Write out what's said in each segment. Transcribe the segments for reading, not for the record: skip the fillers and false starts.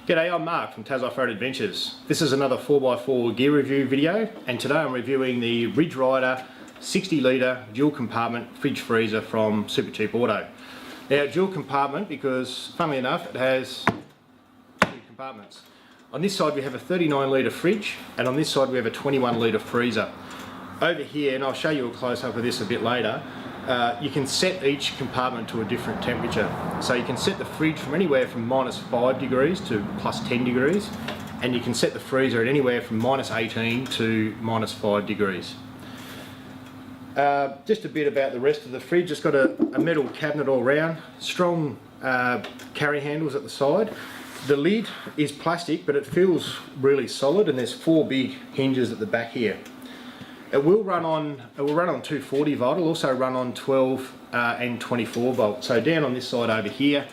G'day, I'm Mark from Tas Off-Road Adventures. This is another 4x4 gear review video, and today I'm reviewing the Ridge Ryder 60 litre dual compartment fridge freezer from Supercheap Auto. Now, dual compartment because, funnily enough, it has two compartments. On this side we have a 39 litre fridge, and on this side we have a 21 litre freezer. Over here, and I'll show you a close-up of this a bit later, you can set each compartment to a different temperature. So you can set the fridge from anywhere from -5 degrees to +10 degrees, and you can set the freezer at anywhere from -18 to -5 degrees. Just a bit about the rest of the fridge. It's got a metal cabinet all round, strong carry handles at the side. The lid is plastic, but it feels really solid, and there's 4 big hinges at the back here. It will run on 240 volt. It'll also run on 12 and 24 volt. So down on this side over here,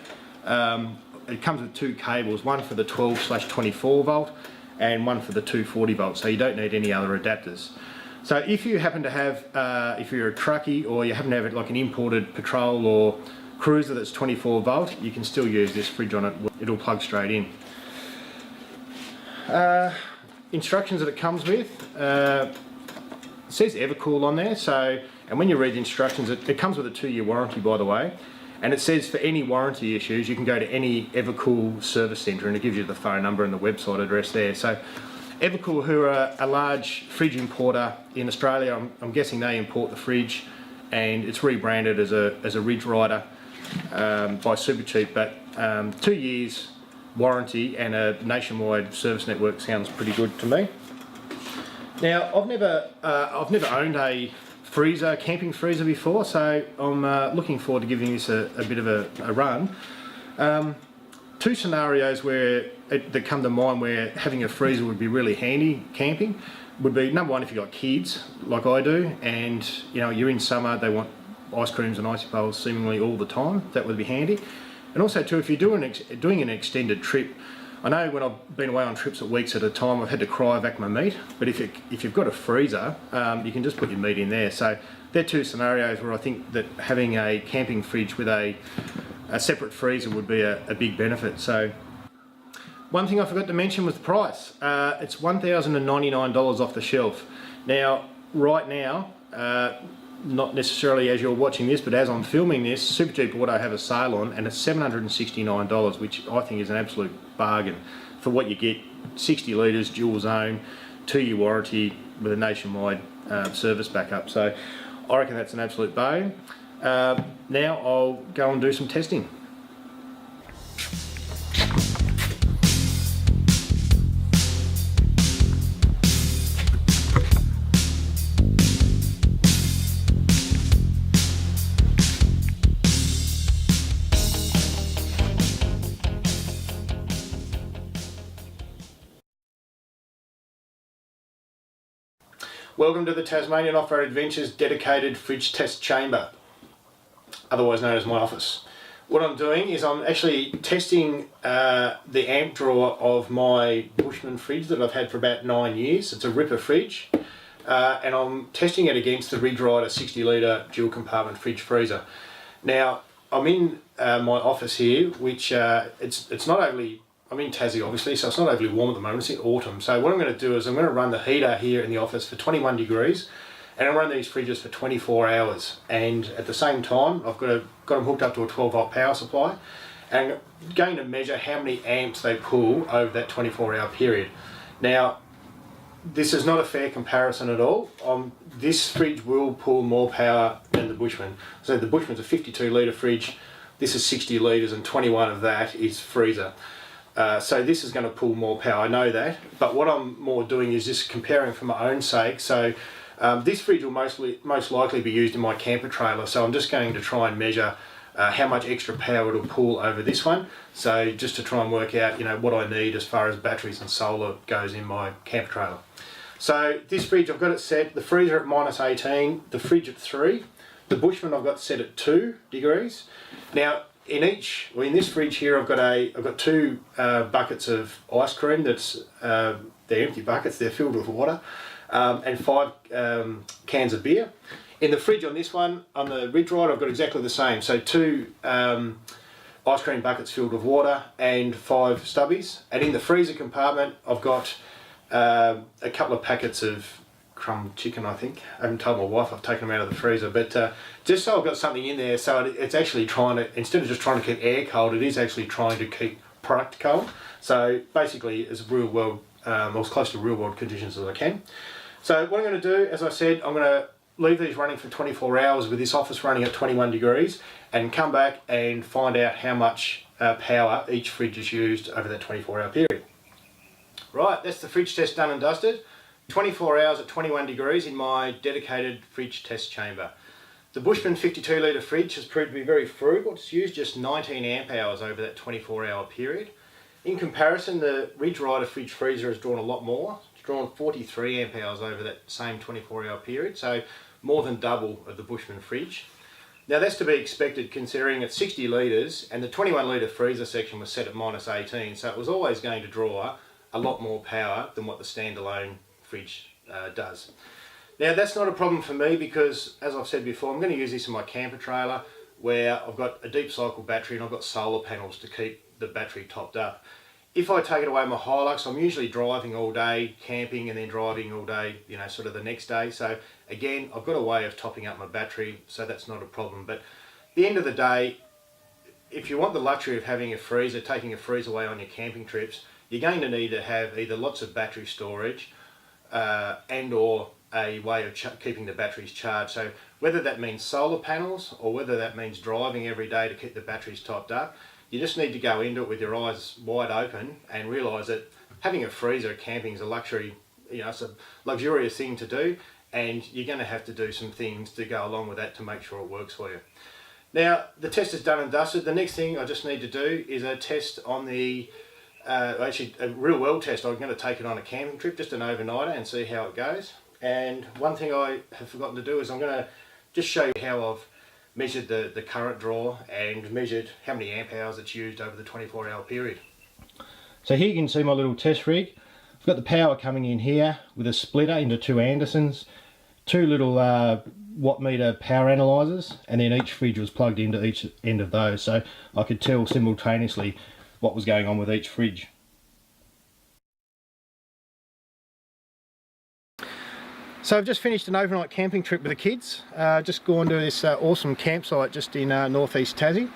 it comes with 2 cables, one for the 12/24 volt and one for the 240 volt. So you don't need any other adapters. So if you happen to have, if you're a truckie or you happen to have like an imported patrol or cruiser that's 24 volt, you can still use this fridge on it. It'll plug straight in. Instructions that it comes with. It says Evercool on there, so, and when you read the instructions, it comes with a 2-year warranty, by the way, and it says for any warranty issues you can go to any Evercool service centre, and it gives you the phone number and the website address there. So Evercool, who are a large fridge importer in Australia, I'm guessing they import the fridge, and it's rebranded as a Ridge Ryder by Supercheap, but 2 years warranty and a nationwide service network sounds pretty good to me. Now, I've never owned a freezer, camping freezer before, so I'm looking forward to giving this a bit of a run. 2 scenarios that come to mind where having a freezer would be really handy camping would be, number one, if you've got kids like I do, and you know you're in summer, they want ice creams and icy bowls seemingly all the time. That would be handy. And also too, if you're doing an extended trip. I know when I've been away on trips at weeks at a time, I've had to cryovac my meat, but if you've got a freezer, you can just put your meat in there. So they're 2 scenarios where I think that having a camping fridge with a separate freezer would be a big benefit. So one thing I forgot to mention was the price. It's $1,099 off the shelf. Now, right now, not necessarily as you're watching this, but as I'm filming this, Supercheap Auto have a sale on, and it's $769, which I think is an absolute bargain for what you get. 60 litres, dual zone, 2-year warranty with a nationwide service backup. So I reckon that's an absolute bargain. Now I'll go and do some testing. Welcome to the Tasmanian Off-Road Adventures dedicated fridge test chamber, otherwise known as my office. What I'm doing is I'm actually testing the amp drawer of my Bushman fridge that I've had for about 9 years. It's a Litre Fridge, and I'm testing it against the Ridge Ryder 60 litre dual compartment fridge freezer. Now, I'm in my office here, which it's not overly, I'm in Tassie obviously, so it's not overly warm at the moment, it's in autumn. So what I'm going to do is I'm going to run the heater here in the office for 21 degrees, and I'll run these fridges for 24 hours. And at the same time, I've got them hooked up to a 12 volt power supply, and I'm going to measure how many amps they pull over that 24-hour period. Now, this is not a fair comparison at all. This fridge will pull more power than the Bushman. So the Bushman's a 52 litre fridge, this is 60 litres, and 21 of that is freezer. So this is going to pull more power, I know that, but what I'm more doing is just comparing for my own sake. So this fridge will most likely be used in my camper trailer, so I'm just going to try and measure how much extra power it'll pull over this one, so just to try and work out, you know, what I need as far as batteries and solar goes in my camper trailer. So this fridge, I've got it set, the freezer at -18, the fridge at 3, the Bushman I've got set at 2 degrees. Now, in this fridge here, I've got 2 buckets of ice cream. They're empty buckets. They're filled with water, and 5 cans of beer. In the fridge on this one, on the Ridge Ryder, I've got exactly the same. So 2 ice cream buckets filled with water and 5 stubbies. And in the freezer compartment I've got a couple of packets of crumb chicken, I think. I haven't told my wife I've taken them out of the freezer, but just so I've got something in there, so it's actually trying to, instead of just trying to keep air cold, it is actually trying to keep product cold. So basically it's real world, as close to real world conditions as I can. So what I'm going to do, as I said, I'm going to leave these running for 24 hours with this office running at 21 degrees and come back and find out how much power each fridge is used over that 24-hour period. Right, that's the fridge test done and dusted. 24 hours at 21 degrees in my dedicated fridge test chamber. The Bushman 52 litre fridge has proved to be very frugal. It's used just 19 amp hours over that 24-hour period. In comparison, the Ridge Ryder fridge freezer has drawn a lot more. It's drawn 43 amp hours over that same 24-hour period, so more than double of the Bushman fridge. Now that's to be expected considering it's 60 litres and the 21 litre freezer section was set at -18, so it was always going to draw a lot more power than what the standalone fridge does. Now that's not a problem for me because, as I've said before, I'm going to use this in my camper trailer where I've got a deep cycle battery and I've got solar panels to keep the battery topped up. If I take it away in my Hilux, I'm usually driving all day, camping, and then driving all day, you know, sort of the next day. So again, I've got a way of topping up my battery, so that's not a problem. But at the end of the day, if you want the luxury of having a freezer, taking a freezer away on your camping trips, you're going to need to have either lots of battery storage and or a way of keeping the batteries charged. So whether that means solar panels or whether that means driving every day to keep the batteries topped up, you just need to go into it with your eyes wide open and realise that having a freezer at camping is a luxury, you know, it's a luxurious thing to do, and you're going to have to do some things to go along with that to make sure it works for you. Now the test is done and dusted. The next thing I just need to do is a test on the actually a real world test. I'm going to take it on a camping trip, just an overnighter, and see how it goes. And one thing I have forgotten to do is I'm going to just show you how I've measured the current draw and measured how many amp hours it's used over the 24-hour period. So here you can see my little test rig. I've got the power coming in here with a splitter into 2 Andersons, 2 little watt meter power analyzers, and then each fridge was plugged into each end of those, so I could tell simultaneously what was going on with each fridge. So I've just finished an overnight camping trip with the kids. Just gone to this awesome campsite just in northeast Tassie.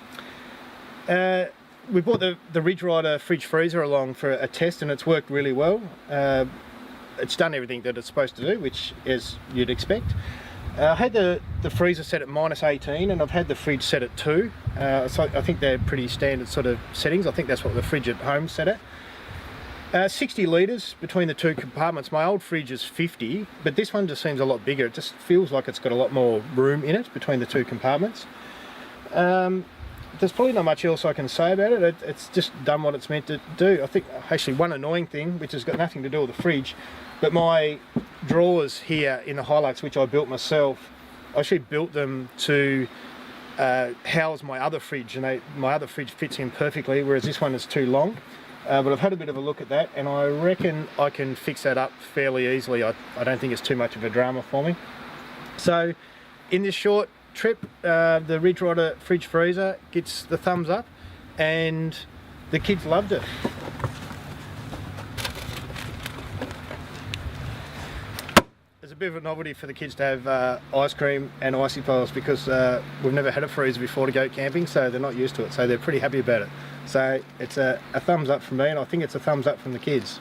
We brought the Ridge Ryder fridge freezer along for a test and it's worked really well. It's done everything that it's supposed to do, which is you'd expect. I had the freezer set at -18 and I've had the fridge set at 2. So I think they're pretty standard sort of settings. I think that's what the fridge at home set at. 60 litres between the 2 compartments. My old fridge is 50, but this one just seems a lot bigger. It just feels like it's got a lot more room in it between the 2 compartments. There's probably not much else I can say about it. It's just done what it's meant to do. I think actually one annoying thing, which has got nothing to do with the fridge, but my drawers here in the Hilux, which I built myself, I actually built them to house my other fridge, and my other fridge fits in perfectly, whereas this one is too long. But I've had a bit of a look at that and I reckon I can fix that up fairly easily. I don't think it's too much of a drama for me. So in this short trip, the Ridge Ryder fridge freezer gets the thumbs up and the kids loved it. It's a bit of a novelty for the kids to have ice cream and icy piles because we've never had a freezer before to go camping, so they're not used to it, so they're pretty happy about it. So it's a thumbs up from me, and I think it's a thumbs up from the kids.